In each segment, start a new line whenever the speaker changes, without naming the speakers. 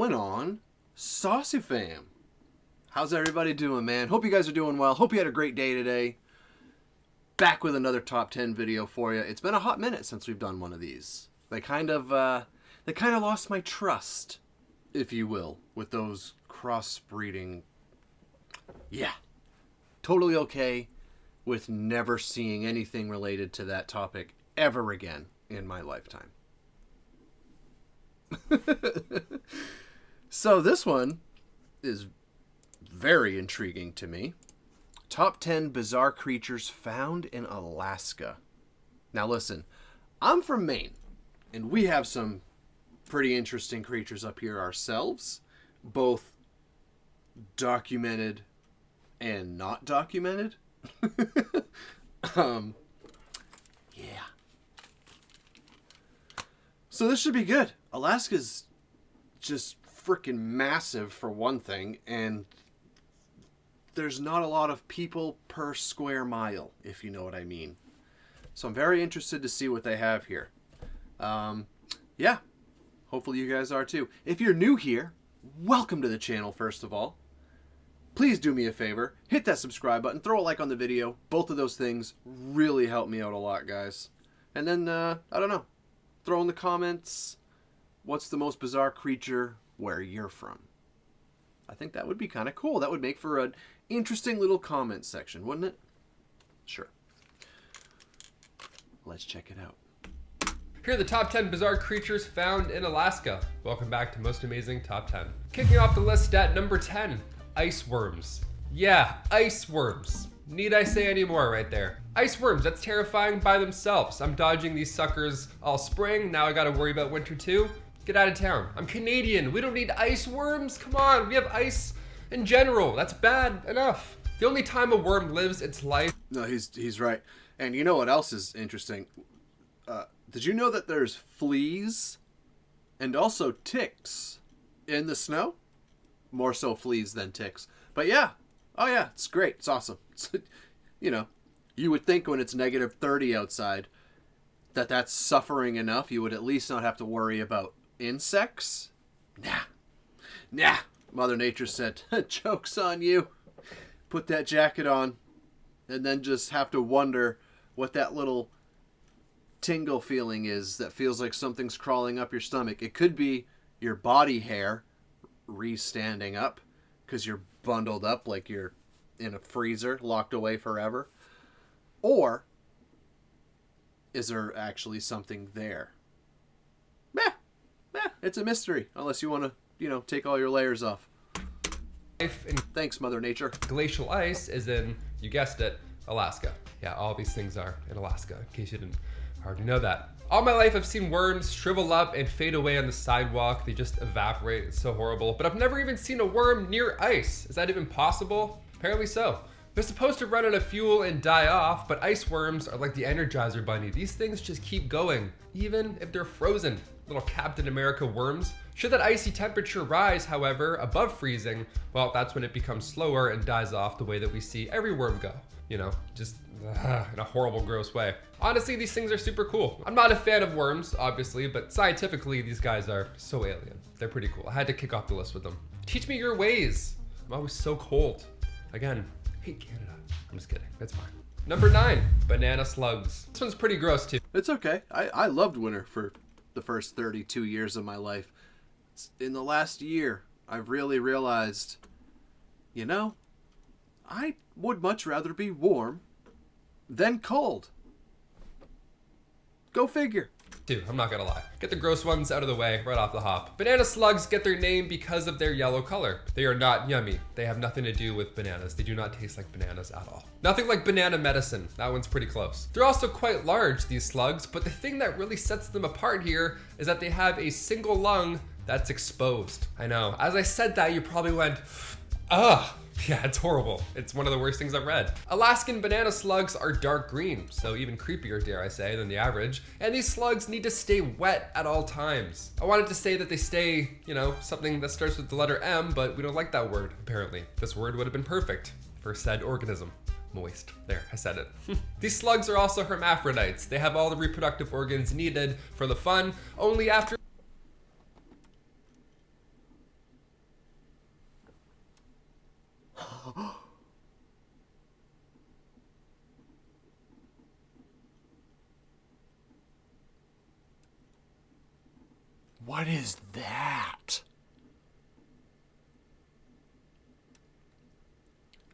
going on, Saucey fam? How's everybody doing, man? Hope you guys are doing well. Hope you had a great day today. Back with another top 10 video for you. It's been a hot minute since we've done one of these. They kind of lost my trust, if you will, with those crossbreeding. Yeah, totally okay with never seeing anything related to that topic ever again in my lifetime. So this one is very intriguing to me. Top 10 bizarre creatures found in Alaska. Now listen, I'm from Maine, and we have some pretty interesting creatures up here ourselves, both documented and not documented. Yeah. So this should be good. Alaska's just freaking massive for one thing, and there's not a lot of people per square mile, if you know what I mean. So I'm very interested to see what they have here. Yeah, hopefully you guys are too. If you're new here, welcome to the channel, first of all. Please do me a favor, hit that subscribe button, throw a like on the video. Both of those things really help me out a lot, guys. And then, I don't know, throw in the comments, what's the most bizarre creature where you're from? I think that would be kind of cool. That would make for an interesting little comment section, wouldn't it? Sure. Let's check it out.
Here are the top 10 bizarre creatures found in Alaska. Welcome back to Most Amazing Top 10. Kicking off the list at number 10, ice worms. Yeah, ice worms. Need I say any more right there? Ice worms, that's terrifying by themselves. I'm dodging these suckers all spring. Now I gotta worry about winter too. Get out of town. I'm Canadian. We don't need ice worms. Come on, we have ice in general. That's bad enough. The only time a worm lives its life.
No, he's right. And you know what else is interesting? Did you know that there's fleas and also ticks in the snow? More so fleas than ticks. But yeah. Oh yeah, it's great. It's awesome. You know, you would think when it's negative 30 outside that that's suffering enough. You would at least not have to worry about insects. Nah. Mother Nature said, joke's on you. Put that jacket on and then just have to wonder what that little tingle feeling is that feels like something's crawling up your stomach. It could be your body hair re-standing up because you're bundled up like you're in a freezer locked away forever. Or is there actually something there? It's a mystery unless you want to, you know, take all your layers off. Thanks, Mother Nature.
Glacial ice is in, you guessed it, Alaska. Yeah, all these things are in Alaska, in case you didn't already know that. All my life I've seen worms shrivel up and fade away on the sidewalk. They just evaporate. It's so horrible. But I've never even seen a worm near ice. Is that even possible? Apparently so. They're supposed to run out of fuel and die off, but ice worms are like the Energizer Bunny. These things just keep going, even if they're frozen. Little Captain America worms. Should that icy temperature rise, however, above freezing, well, that's when it becomes slower and dies off the way that we see every worm go. You know, just in a horrible, gross way. Honestly, these things are super cool. I'm not a fan of worms, obviously, but scientifically, these guys are so alien. They're pretty cool. I had to kick off the list with them. Teach me your ways. I'm always so cold. Again, hate Canada. I'm just kidding. That's fine. Number 9, banana slugs. This one's pretty gross too.
It's okay. I loved winter for the first 32 years of my life. In the last year, I've really realized, you know, I would much rather be warm than cold. Go figure.
Dude, I'm not gonna lie. Get the gross ones out of the way right off the hop. Banana slugs get their name because of their yellow color. They are not yummy. They have nothing to do with bananas. They do not taste like bananas at all. Nothing like banana medicine. That one's pretty close. They're also quite large, these slugs, but the thing that really sets them apart here is that they have a single lung that's exposed. I know. As I said that, you probably went, ugh. Yeah, it's horrible. It's one of the worst things I've read. Alaskan banana slugs are dark green, so even creepier, dare I say, than the average. And these slugs need to stay wet at all times. I wanted to say that they stay, you know, something that starts with the letter M, but we don't like that word, apparently. This word would have been perfect for said organism. Moist. There, I said it. These slugs are also hermaphrodites. They have all the reproductive organs needed for the fun, only after
What is that?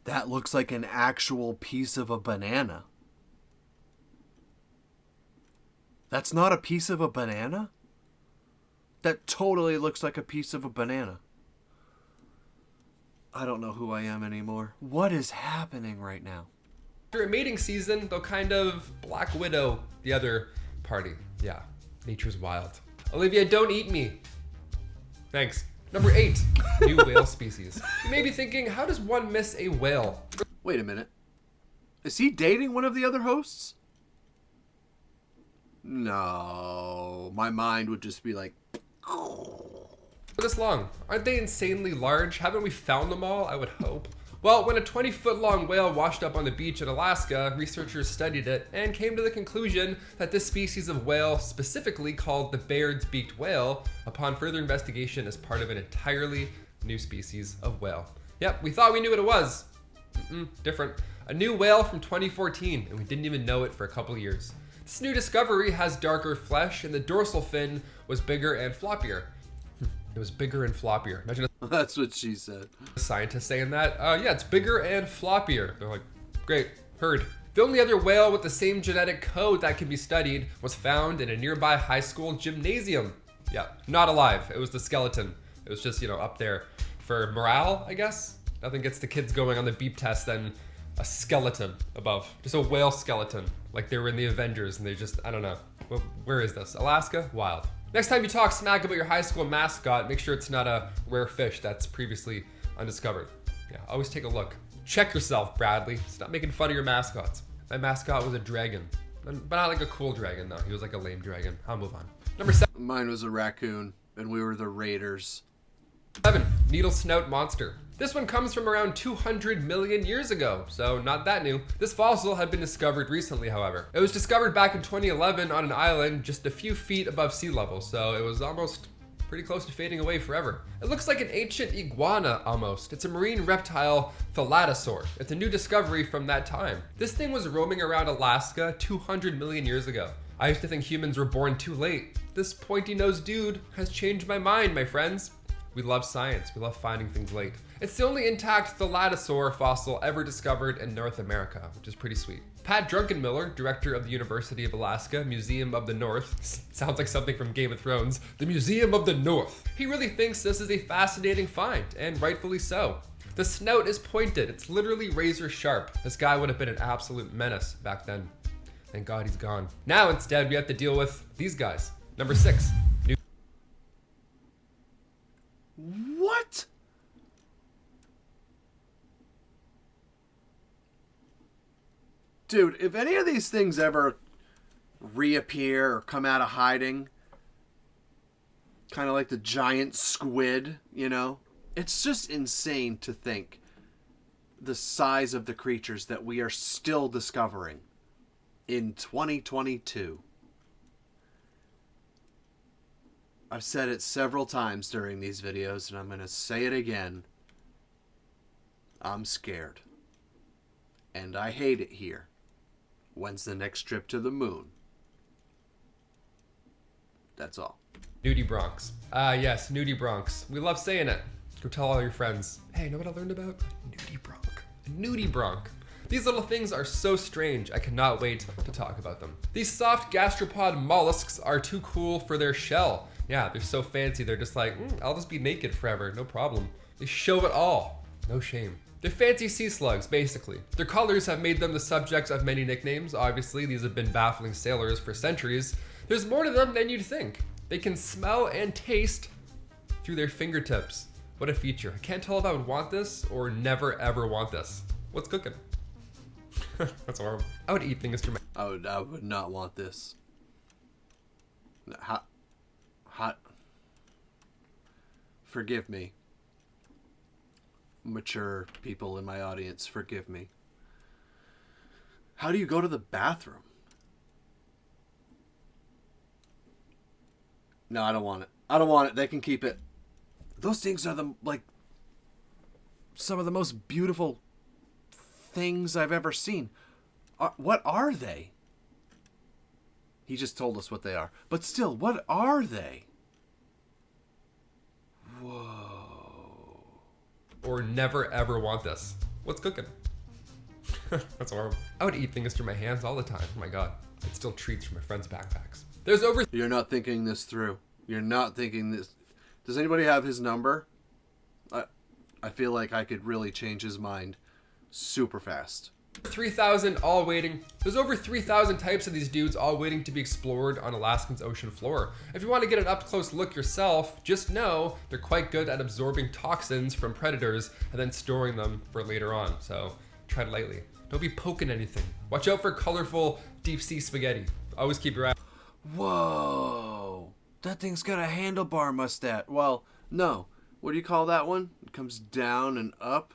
That looks like an actual piece of a banana. That's not a piece of a banana? That totally looks like a piece of a banana. I don't know who I am anymore. What is happening right now?
After a mating season, they'll kind of Black Widow the other party. Yeah, nature's wild. Olivia, don't eat me. Thanks. Number 8, new whale species. You may be thinking, how does one miss a whale?
Wait a minute. Is he dating one of the other hosts? No. My mind would just be like...
This long? Aren't they insanely large? Haven't we found them all? I would hope. Well, when a 20-foot long whale washed up on the beach in Alaska, researchers studied it and came to the conclusion that this species of whale, specifically called the Baird's beaked whale, upon further investigation is part of an entirely new species of whale. Yep, we thought we knew what it was. Different. A new whale from 2014, and we didn't even know it for a couple years. This new discovery has darker flesh, and the dorsal fin was bigger and floppier. It was bigger and floppier. Imagine
That's what she said.
a scientist saying that. Yeah, it's bigger and floppier. They're like, great, heard. The only other whale with the same genetic code that can be studied was found in a nearby high school gymnasium. Yeah, not alive. It was the skeleton. It was just, up there for morale, I guess. Nothing gets the kids going on the beep test than a skeleton above. Just a whale skeleton. Like they were in the Avengers and they just, I don't know. Where is this? Alaska? Wild. Next time you talk smack about your high school mascot, make sure it's not a rare fish that's previously undiscovered. Yeah, always take a look. Check yourself, Bradley. Stop making fun of your mascots. My mascot was a dragon. But not like a cool dragon, though. He was like a lame dragon. I'll move on. Number 7.
Mine was a raccoon, and we were the Raiders.
7. Needle snout monster. This one comes from around 200 million years ago, so not that new. This fossil had been discovered recently, however. It was discovered back in 2011 on an island just a few feet above sea level, so it was almost pretty close to fading away forever. It looks like an ancient iguana almost. It's a marine reptile thalattosaur. It's a new discovery from that time. This thing was roaming around Alaska 200 million years ago. I used to think humans were born too late. This pointy-nosed dude has changed my mind, my friends. We love science. We love finding things late. It's the only intact thalattosaur fossil ever discovered in North America, which is pretty sweet. Pat Druckenmiller, director of the University of Alaska Museum of the North, sounds like something from Game of Thrones, the Museum of the North. He really thinks this is a fascinating find, and rightfully so. The snout is pointed. It's literally razor sharp. This guy would have been an absolute menace back then. Thank God he's gone. Now instead we have to deal with these guys. Number 6.
What? Dude, if any of these things ever reappear or come out of hiding, kind of like the giant squid, it's just insane to think the size of the creatures that we are still discovering in 2022. I've said it several times during these videos, and I'm going to say it again. I'm scared. And I hate it here. When's the next trip to the moon? That's all.
Nudibranchs. Yes, nudibranchs. We love saying it. Go tell all your friends. Hey, know what I learned about? Nudibranch. A nudibranch. These little things are so strange, I cannot wait to talk about them. These soft gastropod mollusks are too cool for their shell. Yeah, they're so fancy, they're just like, I'll just be naked forever, no problem. They show it all, no shame. They're fancy sea slugs, basically. Their colors have made them the subjects of many nicknames. Obviously, these have been baffling sailors for centuries. There's more to them than you'd think. They can smell and taste through their fingertips. What a feature. I can't tell if I would want this or never ever want this. What's cooking? That's horrible. I would eat things through my...
I would not want this. Hot. Forgive me. Mature people in my audience, forgive me. How do you go to the bathroom? No, I don't want it. I don't want it. They can keep it. Those things are some of the most beautiful things I've ever seen. What are they? He just told us what they are. But still, what are they?
or never ever want this. What's cooking? That's horrible. I would eat things through my hands all the time. Oh my God. It's still treats from my friends' backpacks. There's over...
You're not thinking this through. You're not thinking this. Does anybody have his number? I feel like I could really change his mind super fast.
3,000 all waiting. There's over 3,000 types of these dudes all waiting to be explored on Alaska's ocean floor. If you want to get an up-close look yourself, just know they're quite good at absorbing toxins from predators and then storing them for later on. So tread lightly. Don't be poking anything. Watch out for colorful deep sea spaghetti. Always keep your eye.
Whoa. That thing's got a handlebar mustache. Well, no. What do you call that one? It comes down and up.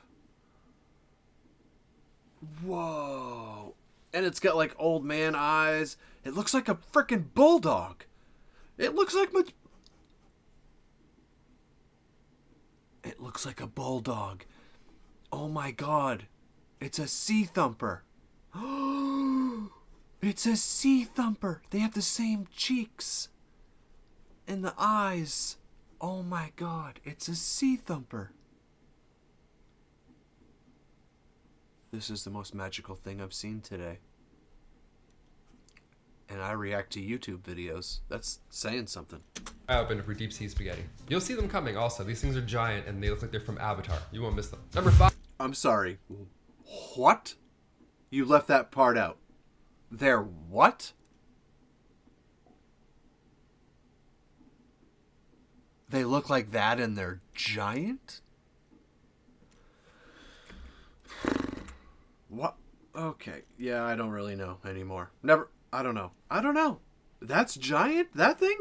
Whoa. And it's got like old man eyes. It looks like a freaking bulldog. It looks like It looks like a bulldog. Oh my God. It's a sea thumper. It's a sea thumper. They have the same cheeks. And the eyes. Oh my God. It's a sea thumper. This is the most magical thing I've seen today. And I react to YouTube videos. That's saying something.
Eye open for deep sea spaghetti. You'll see them coming also. These things are giant and they look like they're from Avatar. You won't miss them. Number 5.
I'm sorry. What? You left that part out. They're what? They look like that and they're giant? What? Okay. Yeah, I don't really know anymore. I don't know. That's giant? That thing?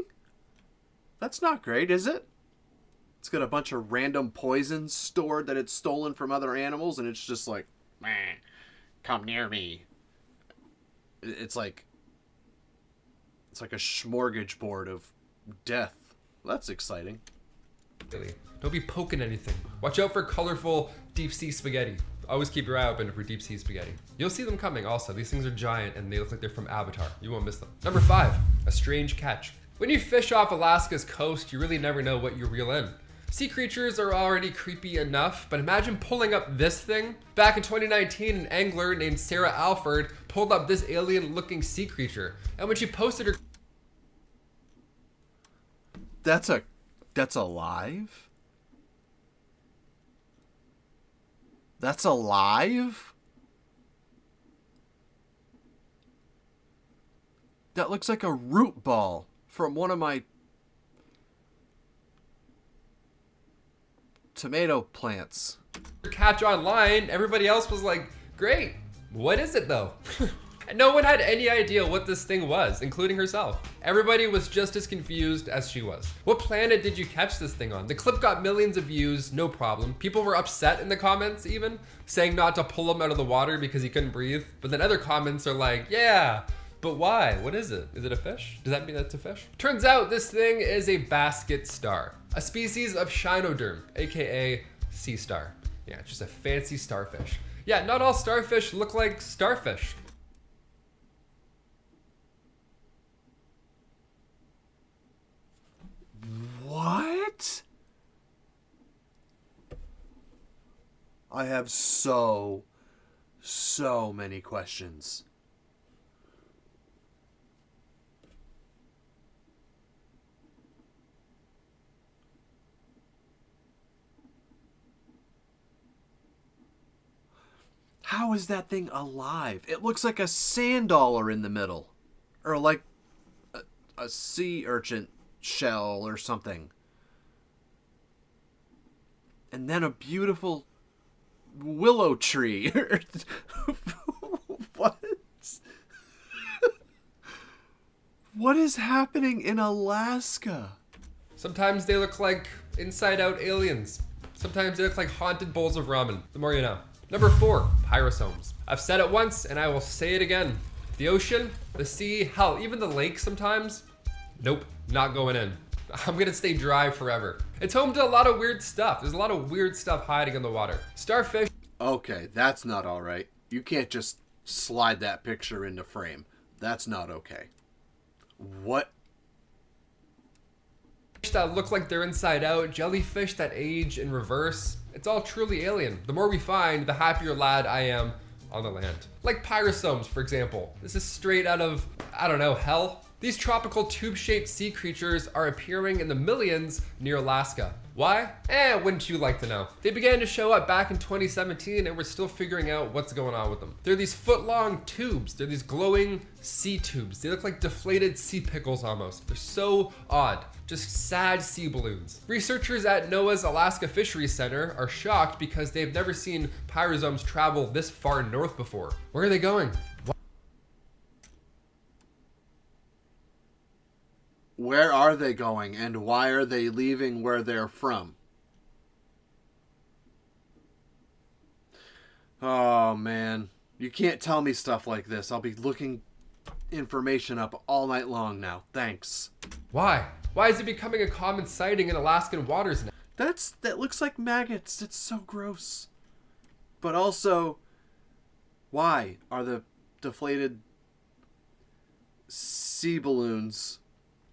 That's not great, is it? It's got a bunch of random poisons stored that it's stolen from other animals, and it's just like, meh, come near me. It's like a smorgasbord of death. Well, that's exciting.
Don't be poking anything. Watch out for colorful deep sea spaghetti. Always keep your eye open for deep sea spaghetti. You'll see them coming also. These things are giant and they look like they're from Avatar. You won't miss them. Number 5, a strange catch. When you fish off Alaska's coast, you really never know what you reel in. Sea creatures are already creepy enough, but imagine pulling up this thing. Back in 2019, an angler named Sarah Alford pulled up this alien-looking sea creature. And when she posted her...
That's alive? That's alive? That looks like a root ball from one of my tomato plants.
Catch online, everybody else was like, great, what is it though? And no one had any idea what this thing was, including herself. Everybody was just as confused as she was. What planet did you catch this thing on? The clip got millions of views, no problem. People were upset in the comments even, saying not to pull him out of the water because he couldn't breathe. But then other comments are like, yeah, but why? What is it? Is it a fish? Does that mean that's a fish? Turns out this thing is a basket star, a species of Shinoderm, AKA sea star. Yeah, it's just a fancy starfish. Yeah, not all starfish look like starfish.
What? I have so many questions. How is that thing alive? It looks like a sand dollar in the middle. Or like a sea urchin shell or something. And then a beautiful willow tree. What? What is happening in Alaska?
Sometimes they look like inside out aliens. Sometimes they look like haunted bowls of ramen. The more you know. Number 4, pyrozomes. I've said it once and I will say it again. The ocean, the sea, hell, even the lake sometimes. Nope, not going in. I'm gonna stay dry forever. It's home to a lot of weird stuff. There's a lot of weird stuff hiding in the water. Starfish.
Okay, that's not all right. You can't just slide that picture into frame. That's not okay. What?
That look like they're inside out. Jellyfish that age in reverse. It's all truly alien. The more we find, the happier lad I am on the land. Like Pyrozomes, for example. This is straight out of, I don't know, hell? These tropical tube-shaped sea creatures are appearing in the millions near Alaska. Why? Wouldn't you like to know? They began to show up back in 2017 and we're still figuring out what's going on with them. They're these foot-long tubes. They're these glowing sea tubes. They look like deflated sea pickles almost. They're so odd. Just sad sea balloons. Researchers at NOAA's Alaska Fisheries Center are shocked because they've never seen pyrozomes travel this far north before. Where are they going?
Where are they going, and why are they leaving where they're from? Oh, man. You can't tell me stuff like this. I'll be looking information up all night long now. Thanks.
Why? Why is it becoming a common sighting in Alaskan waters now?
That looks like maggots. It's so gross. But also, why are the deflated sea balloons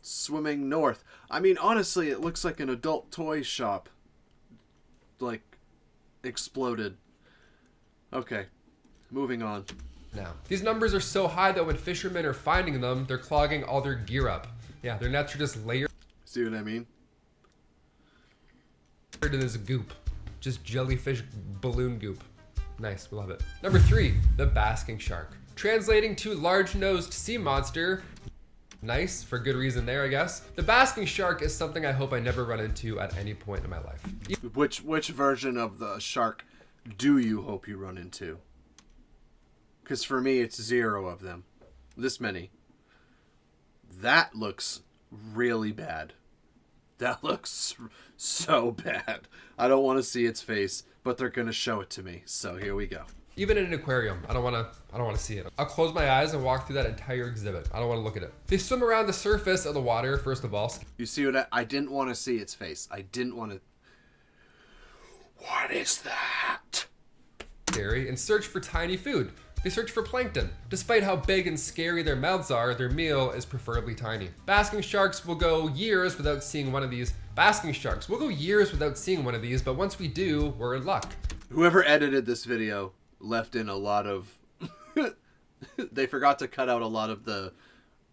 swimming north? I mean, honestly, it looks like an adult toy shop. Like, exploded. Okay, moving on.
Now, these numbers are so high that when fishermen are finding them, they're clogging all their gear up. Yeah, their nets are just layered.
See what I mean?
In this goop. Just jellyfish balloon goop. Nice, we love it. Number 3, the basking shark. Translating to large-nosed sea monster. Nice, for good reason there, I guess. The basking shark is something I hope I never run into at any point in my life.
Which version of the shark do you hope you run into? Because for me, it's 0 of them. This many. That looks really bad. That looks so bad. I don't want to see its face, but they're going to show it to me. So here we go.
Even in an aquarium, I don't want to see it. I'll close my eyes and walk through that entire exhibit. I don't want to look at it. They swim around the surface of the water, first of all.
You see what I didn't want to see its face. I didn't want to. What is that?
Scary, and search for tiny food. They search for plankton. Despite how big and scary their mouths are, their meal is preferably tiny. Basking sharks will go years without seeing one of these. Basking sharks will go years without seeing one of these, but once we do, we're in luck.
Whoever edited this video left in a lot of... They forgot to cut out a lot of the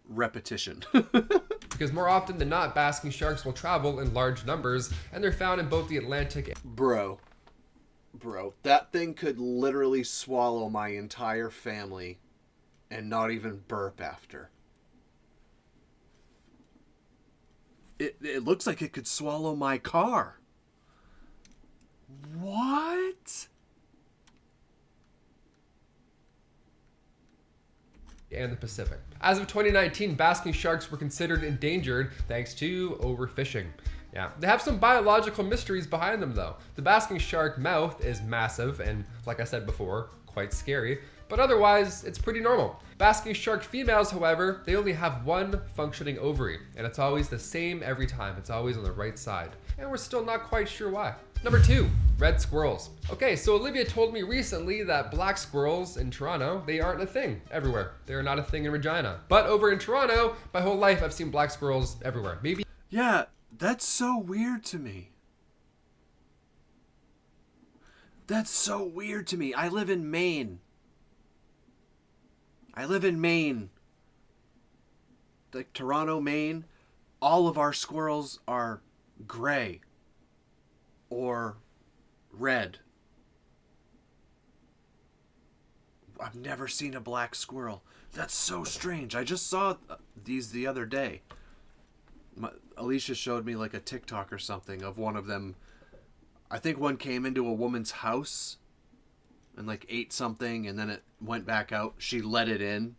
repetition.
Because more often than not, basking sharks will travel in large numbers, and they're found in both the Atlantic and...
Bro, that thing could literally swallow my entire family and not even burp after. It looks like it could swallow my car. What?
And the Pacific. As of 2019, basking sharks were considered endangered thanks to overfishing. Yeah, they have some biological mysteries behind them though. The basking shark mouth is massive and, like I said before, quite scary, but otherwise it's pretty normal. Basking shark females, however, they only have one functioning ovary, and it's always the same every time. It's always on the right side, and we're still not quite sure why. Number 2, red squirrels. Okay, so Olivia told me recently that black squirrels in Toronto, they aren't a thing everywhere. They're not a thing in Regina. But over in Toronto, my whole life I've seen black squirrels everywhere. Maybe.
Yeah, that's so weird to me. That's so weird to me. I live in Maine. Like Toronto, Maine. All of our squirrels are gray or red. I've never seen a black squirrel. That's so strange. I just saw these the other day. Alicia showed me like a TikTok or something of one of them. I think one came into a woman's house and like ate something, and then it went back out. She let it in.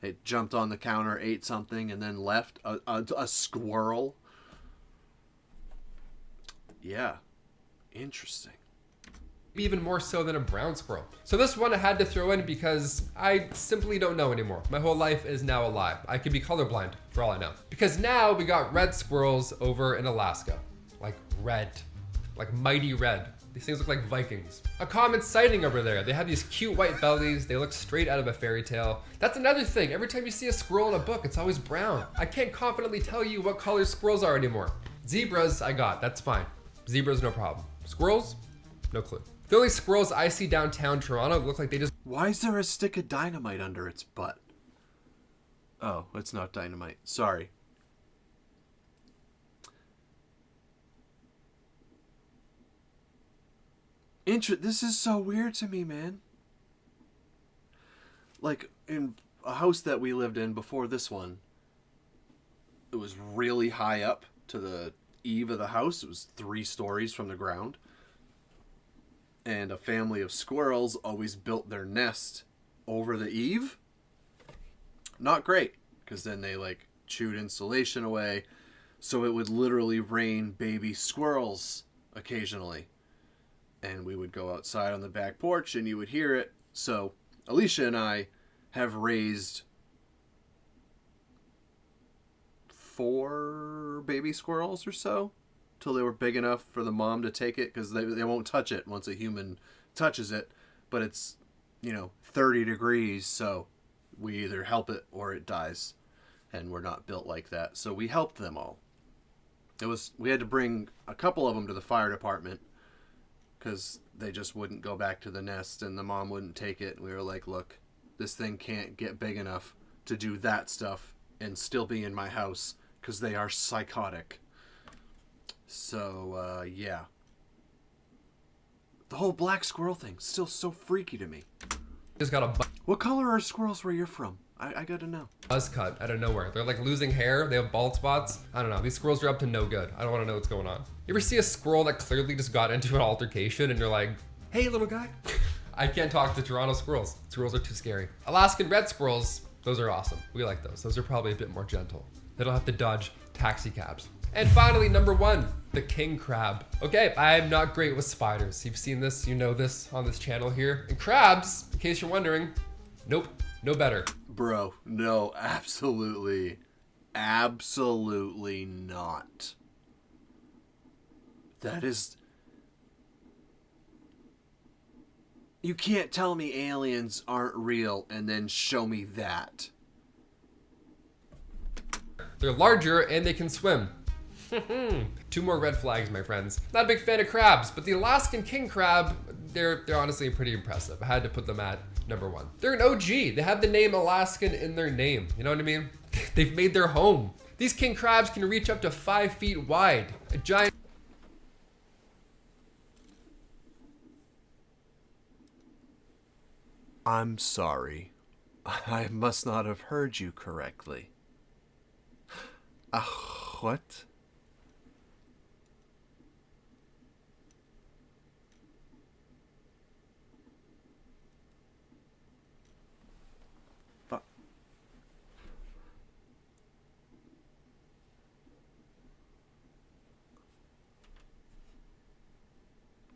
It jumped on the counter, ate something, and then left. A squirrel. Yeah. Interesting.
Even more so than a brown squirrel. So this one I had to throw in because I simply don't know anymore. My whole life is now a lie. I could be colorblind for all I know. Because now we got red squirrels over in Alaska. Like red. Like mighty red. These things look like Vikings. A common sighting over there. They have these cute white bellies. They look straight out of a fairy tale. That's another thing. Every time you see a squirrel in a book, it's always brown. I can't confidently tell you what color squirrels are anymore. Zebras, I got. That's fine. Zebras, no problem. Squirrels? No clue. The only squirrels I see downtown Toronto look like they just...
Why is there a stick of dynamite under its butt? Oh, it's not dynamite. Sorry. This is so weird to me, man. Like, in a house that we lived in before this one, it was really high up to the eave of the house. It was 3 stories from the ground. And a family of squirrels always built their nest over the eave. Not great, because then they, like, chewed insulation away. So it would literally rain baby squirrels occasionally. And we would go outside on the back porch and you would hear it. So Alicia and I have raised 4 baby squirrels or so till they were big enough for the mom to take it, because they won't touch it once a human touches it. But it's, 30 degrees, so we either help it or it dies. And we're not built like that. So we helped them all. We had to bring a couple of them to the fire department because they just wouldn't go back to the nest and the mom wouldn't take it. We were like, look, this thing can't get big enough to do that stuff and still be in my house because they are psychotic. So, yeah. The whole black squirrel thing is still so freaky to me.
Just got a
What color are squirrels where you're from? I gotta know.
buzz cut out of nowhere. They're like losing hair. They have bald spots. I don't know. These squirrels are up to no good. I don't want to know what's going on. You ever see a squirrel that clearly just got into an altercation and you're like, hey, little guy? I can't talk to Toronto squirrels. Squirrels are too scary. Alaskan red squirrels, those are awesome. We like those. Those are probably a bit more gentle. They don't have to dodge taxi cabs. And finally, number 1, the king crab. Okay, I'm not great with spiders. You've seen this, you know this on this channel here. And crabs, in case you're wondering, nope, no better.
Bro, no, absolutely not. That is... You can't tell me aliens aren't real and then show me that.
They're larger and they can swim. 2 more red flags, my friends. Not a big fan of crabs, but the Alaskan king crab, they're honestly pretty impressive. I had to put them at number 1. They're an OG. They have the name Alaskan in their name. You know what I mean? They've made their home. These king crabs can reach up to 5 feet wide. A giant...
I'm sorry. I must not have heard you correctly. What?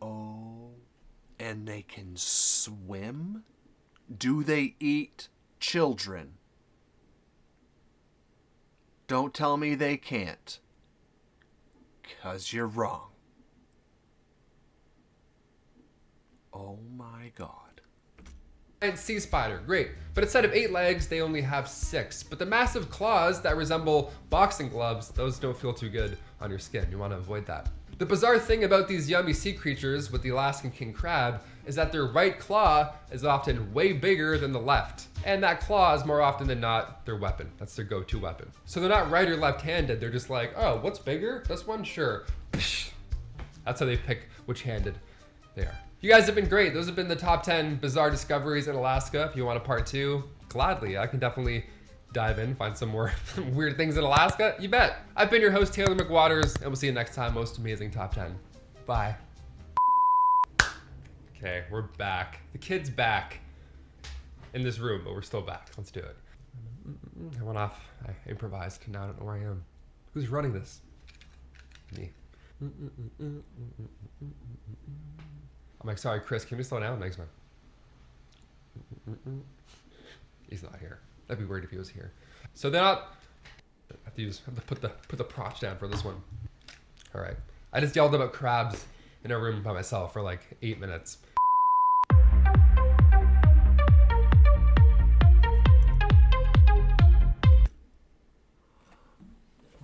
Oh, and they can swim? Do they eat children? Don't tell me they can't. 'Cause you're wrong. Oh my god.
Giant sea spider, great. But instead of 8 legs, they only have 6. But the massive claws that resemble boxing gloves, those don't feel too good on your skin. You want to avoid that. The bizarre thing about these yummy sea creatures with the Alaskan king crab is that their right claw is often way bigger than the left. And that claw is more often than not their weapon. That's their go-to weapon. So they're not right or left-handed. They're just like, oh, what's bigger? This one? Sure. That's how they pick which-handed they are. You guys have been great. Those have been the top 10 bizarre discoveries in Alaska. If you want a part 2, gladly. I can definitely dive in, find some more weird things in Alaska. You bet. I've been your host, Taylor McWaters, and we'll see you next time. Most amazing top 10. Bye. Okay, we're back. The kid's back in this room, but we're still back. Let's do it. I went off. I improvised. Now I don't know where I am. Who's running this? Me. I'm like, sorry, Chris, can we slow down? Next one. He's not here. That'd be weird if he was here. So they're not... I have to put the props down for this one. All right. I just yelled about crabs in a room by myself for like 8 minutes.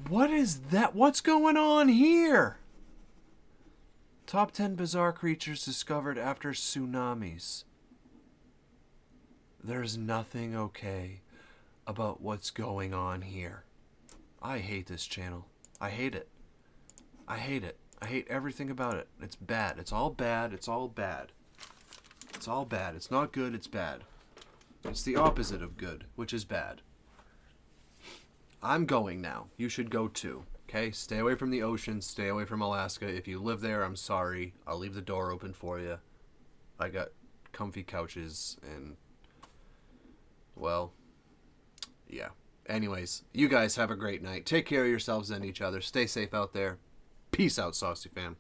What is that? What's going on here? Top 10 bizarre creatures discovered after tsunamis. There's nothing okay about what's going on here. I hate this channel. I hate it. I hate it. I hate everything about it. It's bad. It's all bad. It's all bad. It's all bad. It's not good. It's bad. It's the opposite of good, which is bad. I'm going now. You should go too. Okay? Stay away from the ocean. Stay away from Alaska. If you live there, I'm sorry. I'll leave the door open for you. I got comfy couches and... well... yeah. Anyways, you guys have a great night. Take care of yourselves and each other. Stay safe out there. Peace out, Saucey fam.